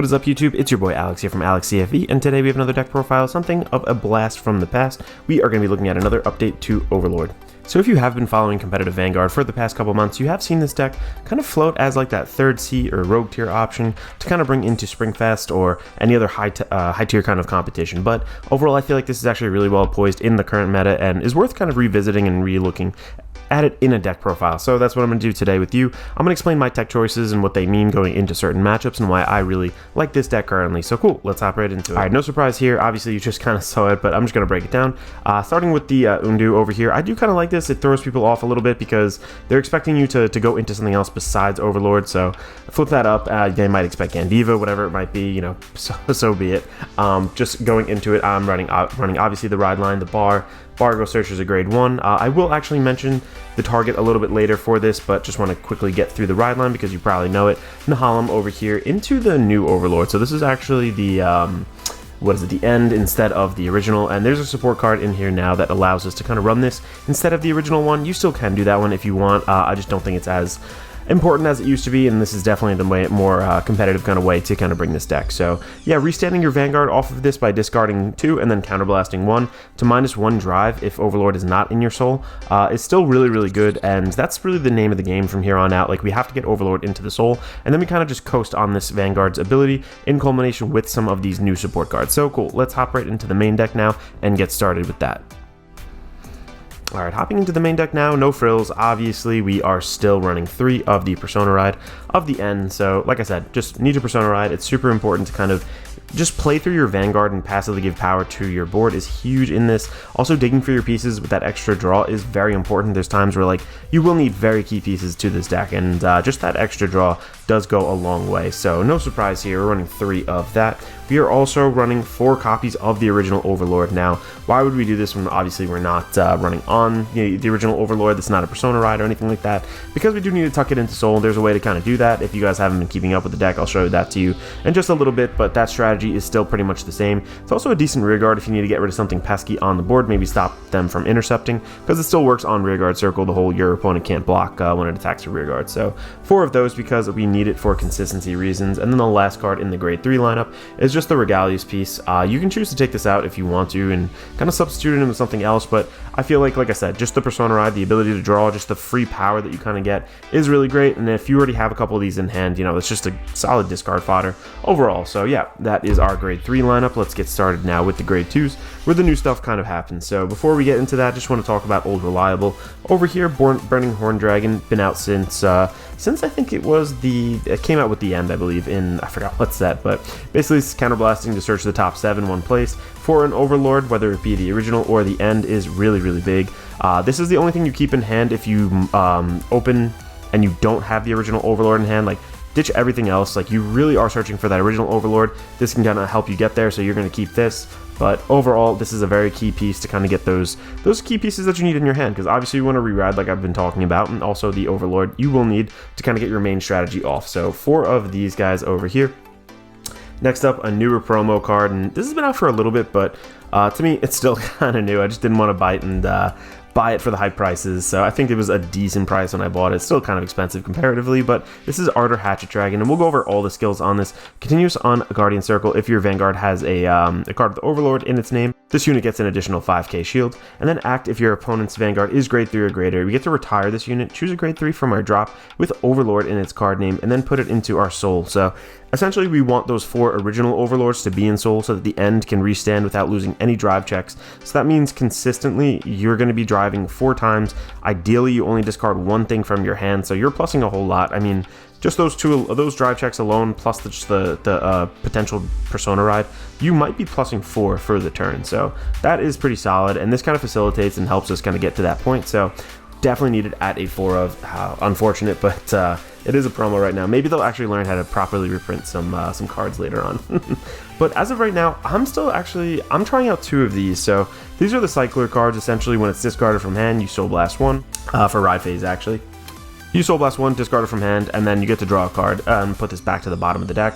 What is up, YouTube? It's your boy Alex here from AlexCFE, and today we have another deck profile, something of a blast from the past. We are going to be looking at another update to Overlord. So if you have been following competitive Vanguard for the past couple months, you have seen this deck kind of float as like that third C or rogue tier option to kind of bring into Springfest or any other high tier kind of competition. But overall, I feel like this is actually really well poised in the current meta and is worth kind of revisiting and re-looking at it in a deck profile. So that's what I'm going to do today with you. I'm going to explain my tech choices and what they mean going into certain matchups and why I really like this deck currently. So cool, let's hop right into it. All right, no surprise here. Obviously, you just kind of saw it, but I'm just going to break it down. Starting with the Undu over here, I do kind of like this. It throws people off a little bit because they're expecting you to go into something else besides Overlord. So flip that up. They might expect Gandiva, whatever it might be, you know, so be it. Just going into it, I'm running obviously the ride line, the bar. Bargo Searcher is a grade 1. I will actually mention the target a little bit later for this, but just want to quickly get through the ride line because you probably know it. Nahalem over here into the new Overlord. So this is actually the the end instead of the original, and there's a support card in here now that allows us to kind of run this instead of the original one. You still can do that one if you want. I just don't think it's as important as it used to be, and this is definitely the more competitive kind of way to kind of bring this deck. So yeah, restanding your Vanguard off of this by discarding 2 and then counterblasting 1 to -1 drive if Overlord is not in your soul is still really good, and that's really the name of the game from here on out. Like, we have to get Overlord into the soul, and then we kind of just coast on this Vanguard's ability in culmination with some of these new support cards. So cool, let's hop right into the main deck now and get started with that. Alright, hopping into the main deck now, no frills. Obviously, we are still running 3 of the Persona Ride of the end. So, like I said, just need your Persona Ride. It's super important to kind of just play through your Vanguard and passively give power to your board is huge in this. Also, digging for your pieces with that extra draw is very important. There's times where, like, you will need very key pieces to this deck, and just that extra draw does go a long way. So, no surprise here, we're running 3 of that. We are also running 4 copies of the original Overlord. Now, why would we do this when obviously we're not running on the original Overlord? That's not a Persona Ride or anything like that. Because we do need to tuck it into Soul, there's a way to kind of do that. If you guys haven't been keeping up with the deck, I'll show that to you in just a little bit, but that strategy is still pretty much the same. It's also a decent rearguard if you need to get rid of something pesky on the board, maybe stop them from intercepting, because it still works on rearguard circle, the whole your opponent can't block when it attacks a rearguard. So 4 of those because we need it for consistency reasons. And then the last card in the grade 3 lineup is just the Regalius piece. You can choose to take this out if you want to and kind of substitute it into something else, but I feel like I said, just the Persona Ride, the ability to draw, just the free power that you kind of get is really great. And if you already have a couple of these in hand, you know, it's just a solid discard fodder overall. So yeah, that is our grade 3 lineup. Let's get started now with the grade 2s where the new stuff kind of happens. So before we get into that, just want to talk about Old Reliable. Over here, Burning Horn Dragon, been out since I think it came out with the end, I believe, in, I forgot what set, but basically it's counterblasting to search the top 7 one place for an Overlord, whether it be the original or the end, is really big. This is the only thing you keep in hand if you open and you don't have the original Overlord in hand. Like, ditch everything else. Like, you really are searching for that original Overlord. This can kind of help you get there, so you're going to keep this. But overall, this is a very key piece to kind of get those key pieces that you need in your hand, because obviously you want to re-ride like I've been talking about, and also the Overlord you will need to kind of get your main strategy off. So 4 of these guys over here. Next up, a newer promo card, and this has been out for a little bit, but to me, it's still kind of new. I just didn't want to bite and buy it for the high prices, so I think it was a decent price when I bought it. It's still kind of expensive comparatively, but this is Ardor Hatchet Dragon, and we'll go over all the skills on this. Continues on a Guardian Circle if your Vanguard has a card with Overlord in its name. This unit gets an additional 5k shield, and then act if your opponent's Vanguard is grade 3 or greater. We get to retire this unit, choose a grade 3 from our drop with Overlord in its card name, and then put it into our soul. So essentially, we want those 4 original Overlords to be in soul so that the end can restand without losing any drive checks. So that means consistently, you're going to be driving 4 times. Ideally, you only discard 1 thing from your hand, so you're plussing a whole lot. I mean, just those drive checks alone, plus the potential Persona Ride, you might be plussing 4 for the turn. So that is pretty solid, and this kind of facilitates and helps us kind of get to that point. So definitely needed at a 4 of. Unfortunate, but it is a promo right now. Maybe they'll actually learn how to properly reprint some cards later on. But as of right now, I'm trying out 2 of these. So these are the Cycler cards. Essentially, when it's discarded from hand, you Soul Blast 1 for Ride Phase, actually. You Soul Blast 1, discard it from hand, and then you get to draw a card and put this back to the bottom of the deck.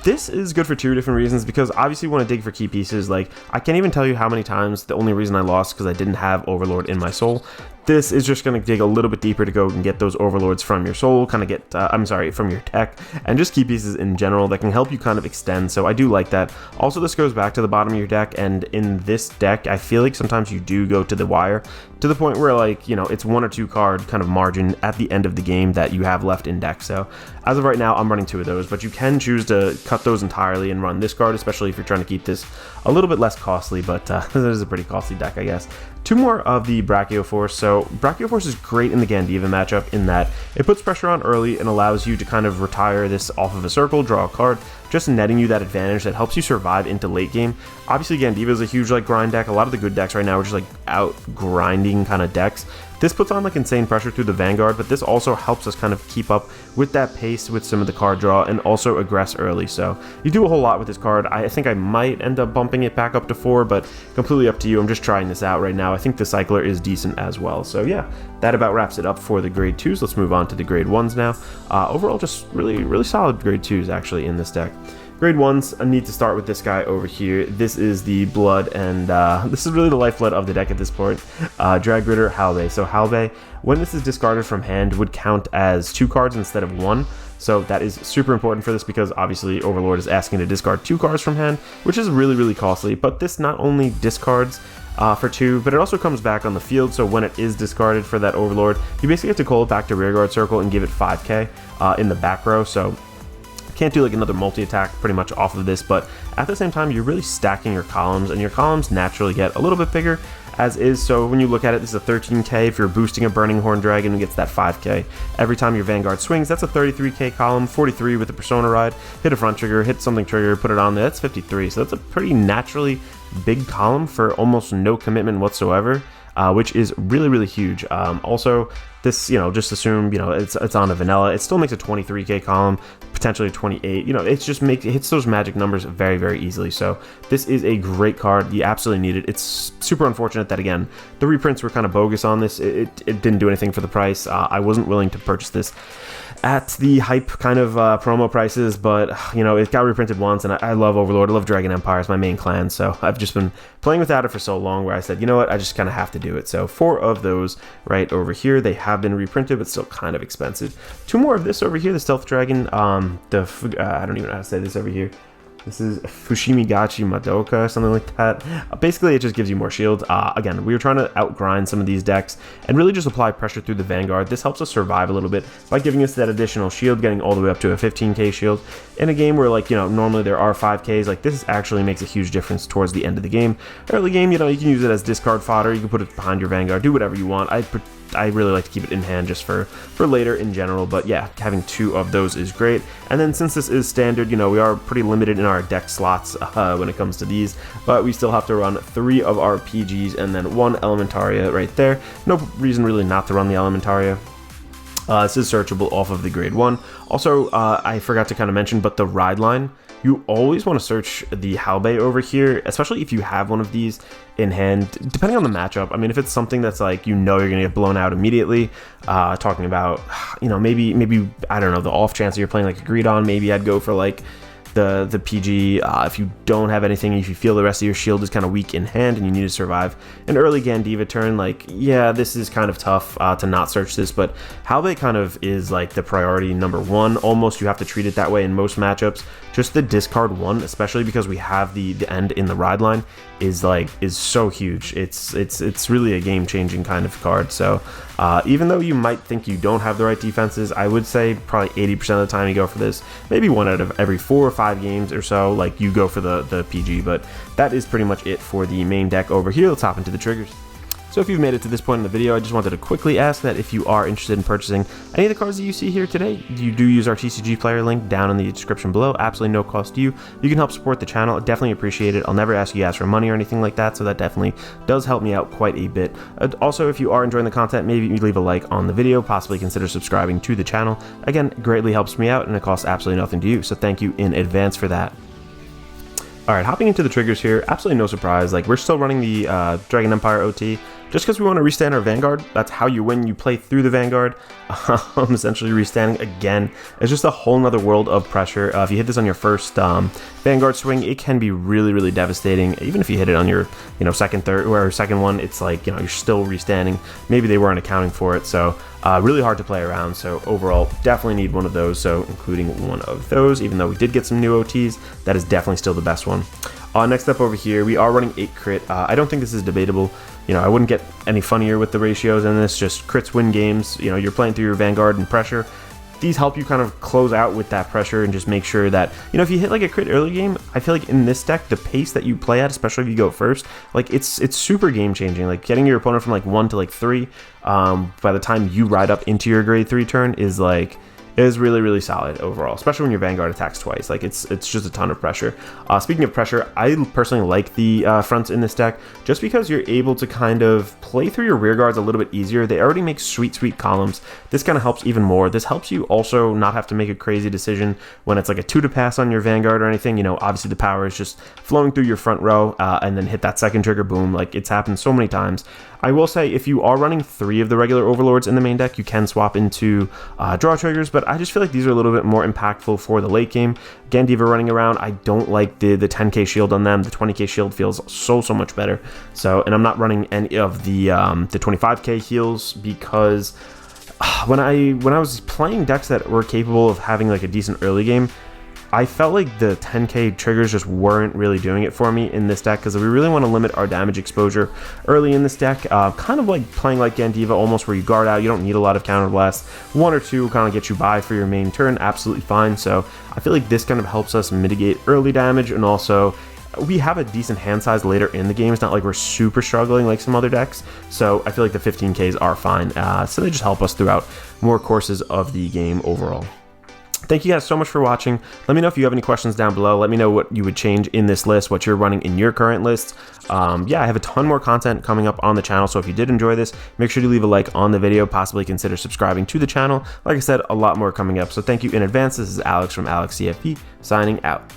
This is good for 2 different reasons, because obviously you want to dig for key pieces. Like, I can't even tell you how many times the only reason I lost because I didn't have Overlord in my soul. this is just going to dig a little bit deeper to go and get those overlords from your soul, kind of get, from your deck, and just key pieces in general that can help you kind of extend. So I do like that. Also, this goes back to the bottom of your deck, and in this deck, I feel like sometimes you do go to the wire, to the point where, like, you know, it's 1 or 2 card kind of margin at the end of the game that you have left in deck. So as of right now, I'm running 2 of those, but you can choose to cut those entirely and run this card, especially if you're trying to keep this a little bit less costly, but this is a pretty costly deck, I guess. 2 more of the Brachioforce. So Brachioforce is great in the Gandiva matchup in that it puts pressure on early and allows you to kind of retire this off of a circle, draw a card, just netting you that advantage that helps you survive into late game. Obviously, Gandiva is a huge like grind deck. A lot of the good decks right now are just like out grinding kind of decks. This puts on like insane pressure through the Vanguard, but this also helps us kind of keep up with that pace with some of the card draw and also aggress early. So you do a whole lot with this card. I think I might end up bumping it back up to 4, but completely up to you. I'm just trying this out right now. I think the Cycler is decent as well. So yeah, that about wraps it up for the grade 2s. Let's move on to the grade 1s now. Overall, just really solid grade 2s actually in this deck. Grade 1s, I need to start with this guy over here. This is the blood, and this is really the lifeblood of the deck at this point. Drag Ritter Halbei. So Halbei, when this is discarded from hand, would count as 2 cards instead of 1. So that is super important for this because obviously Overlord is asking to discard 2 cards from hand, which is really costly. But this not only discards for 2, but it also comes back on the field. So when it is discarded for that Overlord, you basically have to call it back to rearguard circle and give it 5k in the back row. So can't do like another multi-attack pretty much off of this, but at the same time you're really stacking your columns, and your columns naturally get a little bit bigger as is. So when you look at it, this is a 13k. If you're boosting a Burning Horn Dragon, it gets that 5k. Every time your Vanguard swings, that's a 33k column. 43 with the Persona Ride, hit a front trigger, hit something trigger, put it on there, that's 53. So that's a pretty naturally big column for almost no commitment whatsoever, which is really huge. Also, this, you know, just assume, you know, it's on a vanilla, it still makes a 23k column, potentially a 28. You know, it hits those magic numbers very easily. So this is a great card. You absolutely need it. It's super unfortunate that, again, the reprints were kind of bogus on this. It didn't do anything for the price. I wasn't willing to purchase this at the hype kind of promo prices, but you know, it got reprinted once, and I love Overlord, I love Dragon Empire, it's my main clan, so I've just been playing without it for so long where I said, you know what, I just kind of have to do it. So 4 of those right over here, they have been reprinted, but still kind of expensive. 2 more of this over here, the Stealth Dragon, I don't even know how to say this over here. This is Fushimigachi Madoka, something like that. Basically, it just gives you more shield. Again, we were trying to outgrind some of these decks and really just apply pressure through the Vanguard. This helps us survive a little bit by giving us that additional shield, getting all the way up to a 15k shield. In a game where, like, you know, normally there are 5ks, like, this actually makes a huge difference towards the end of the game. Early game, you know, you can use it as discard fodder, you can put it behind your Vanguard, do whatever you want. I really like to keep it in hand just for later in general, but yeah, having 2 of those is great. And then since this is standard, you know, we are pretty limited in our deck slots when it comes to these, but we still have to run 3 of our PGs and then 1 Elementaria right there. No reason really not to run the Elementaria. This is searchable off of the grade 1. Also, I forgot to kind of mention, but the ride line, you always want to search the Halbei over here, especially if you have one of these in hand, depending on the matchup. I mean, if it's something that's like, you know, you're gonna get blown out immediately, talking about, you know, maybe I don't know, the off chance that you're playing like agreed on, maybe I'd go for like the PG. If you don't have anything, if you feel the rest of your shield is kind of weak in hand and you need to survive an early Gandiva turn, like, yeah, this is kind of tough to not search this, but Halbei kind of is like the priority number 1. Almost, you have to treat it that way in most matchups. Just the discard 1, especially because we have the end in the ride line, is so huge. It's really a game-changing kind of card. So even though you might think you don't have the right defenses, I would say probably 80% of the time you go for this. Maybe 1 out of every 4 or 5 games or so, like, you go for the PG. But that is pretty much it for the main deck over here. Let's hop into the triggers. So if you've made it to this point in the video, I just wanted to quickly ask that if you are interested in purchasing any of the cards that you see here today, you do use our TCG player link down in the description below. Absolutely no cost to you. You can help support the channel. I definitely appreciate it. I'll never ask you guys for money or anything like that, so that definitely does help me out quite a bit. Also, if you are enjoying the content, maybe you leave a like on the video, possibly consider subscribing to the channel. Again, it greatly helps me out, and it costs absolutely nothing to you, so thank you in advance for that. Alright, hopping into the triggers here, absolutely no surprise, like, we're still running the Dragon Empire OT. just because we want to restand our Vanguard. That's how you win. You play through the Vanguard. Essentially restanding again. It's just a whole nother world of pressure. If you hit this on your first Vanguard swing, it can be really, really devastating. Even if you hit it on your, second, third, or second one, it's like, you're still restanding. Maybe they weren't accounting for it. So really hard to play around. So overall, definitely need one of those. So including one of those, even though we did get some new OTs, that is definitely still the best one. Next up over here, we are running 8 crit. I don't think this is debatable. I wouldn't get any funnier with the ratios in this. Just crits win games. You're playing through your Vanguard and pressure. These help you kind of close out with that pressure and just make sure that, if you hit like a crit early game, I feel like in this deck, the pace that you play at, especially if you go first, like it's super game changing. Like getting your opponent from like 1 to like 3, by the time you ride up into your grade 3 turn is really, really solid overall, especially when your Vanguard attacks twice. Like it's just a ton of pressure. Speaking of pressure, I personally like the fronts in this deck just because you're able to kind of play through your rear guards a little bit easier. They already make sweet columns. This kind of helps even more. This helps you also not have to make a crazy decision when it's like a 2 to pass on your Vanguard or anything. Obviously the power is just flowing through your front row and then hit that second trigger, boom. Like it's happened so many times. I will say if you are running 3 of the regular Overlords in the main deck, you can swap into draw triggers, but I just feel like these are a little bit more impactful for the late game. Gandiva running around, I don't like the 10k shield on them. The 20k shield feels so much better. So, and I'm not running any of the 25k heals because when I was playing decks that were capable of having like a decent early game, I felt like the 10k triggers just weren't really doing it for me in this deck because we really want to limit our damage exposure early in this deck. Kind of like playing like Gandiva, almost where you guard out. You don't need a lot of counter blasts. 1 or 2 kind of get you by for your main turn, absolutely fine. So I feel like this kind of helps us mitigate early damage, and also we have a decent hand size later in the game. It's not like we're super struggling like some other decks. So I feel like the 15ks are fine. So they just help us throughout more courses of the game overall. Thank you guys so much for watching. Let me know if you have any questions down below. Let me know what you would change in this list, what you're running in your current list. Yeah, I have a ton more content coming up on the channel, so if you did enjoy this, make sure to leave a like on the video, possibly consider subscribing to the channel. Like I said, a lot more coming up, so thank you in advance. This is Alex from Alex CFP, signing out.